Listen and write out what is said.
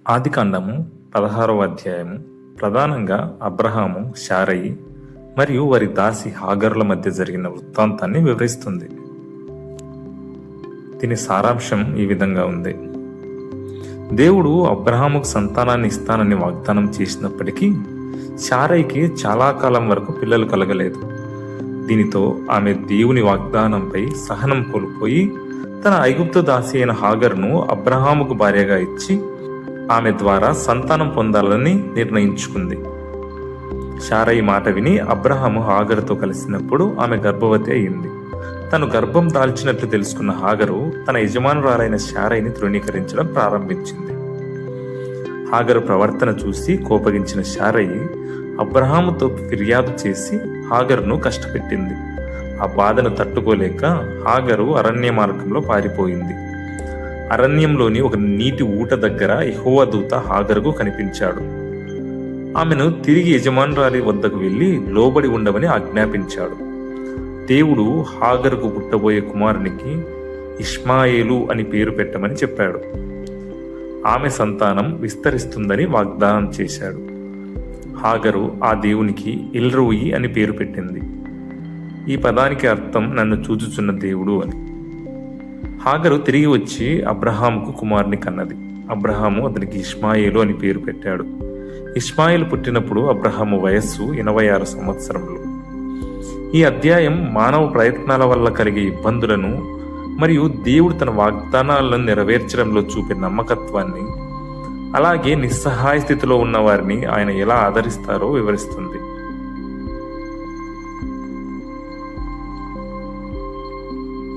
ఆదికాండము 16వ అధ్యాయము ప్రధానంగా అబ్రహాము, శారయి మరియు వారి దాసి హాగరుల మధ్య జరిగిన వృత్తాంతాన్ని వివరిస్తుంది. దీని సారాంశం ఈ విధంగా ఉంది. దేవుడు అబ్రహాముకు సంతానాన్ని ఇస్తానని వాగ్దానం చేసినప్పటికీ శారయికి చాలా కాలం వరకు పిల్లలు కలగలేదు. దీనితో ఆమె దేవుని వాగ్దానంపై సహనం కోల్పోయి తన ఐగుప్తు దాసి అయిన హాగరును అబ్రహాముకు భార్యగా ఇచ్చి ఆమె ద్వారా సంతానం పొందాలని నిర్ణయించుకుంది. శారయి మాట విని అబ్రహాము హాగరుతో కలిసినప్పుడు ఆమె గర్భవతి అయింది. తను గర్భం దాల్చినట్లు తెలుసుకున్న హాగరు తన యజమానురాలైన శారయిని తృణీకరించడం ప్రారంభించింది. హాగరు ప్రవర్తన చూసి కోపగించిన శారయి అబ్రహాముతో ఫిర్యాదు చేసి హాగరును కష్టపెట్టింది. ఆ బాధను తట్టుకోలేక హాగరు అరణ్య మార్గంలో పారిపోయింది. అరణ్యంలోని ఒక నీటి ఊట దగ్గర యెహోవా దూత హాగరుకు కనిపించాడు. ఆమెను తిరిగి యజమానురాలి వద్దకు వెళ్లి లోబడి ఉండమని ఆజ్ఞాపించాడు. దేవుడు హాగరుకు పుట్టబోయే కుమారునికి ఇష్మాయేలు అని పేరు పెట్టమని చెప్పాడు. ఆమె సంతానం విస్తరిస్తుందని వాగ్దానం చేశాడు. హాగరు ఆ దేవునికి ఎల్రోయి అని పేరు పెట్టింది. ఈ పదానికి అర్థం నన్ను చూచుచున్న దేవుడు అని. హాగరు తిరిగి వచ్చి అబ్రహాముకు కుమారుని కన్నది. అబ్రహాము అతనికి ఇష్మాయేలు అని పేరు పెట్టాడు. ఇష్మాయేలు పుట్టినప్పుడు అబ్రహాము వయస్సు 86 సంవత్సరములు. ఈ అధ్యాయం మానవ ప్రయత్నాల వల్ల కలిగే ఇబ్బందులను మరియు దేవుడు తన వాగ్దానాలను నెరవేర్చడంలో చూపే నమ్మకత్వాన్ని, అలాగే నిస్సహాయ స్థితిలో ఉన్న వారిని ఆయన ఎలా ఆదరిస్తారో వివరిస్తుంది.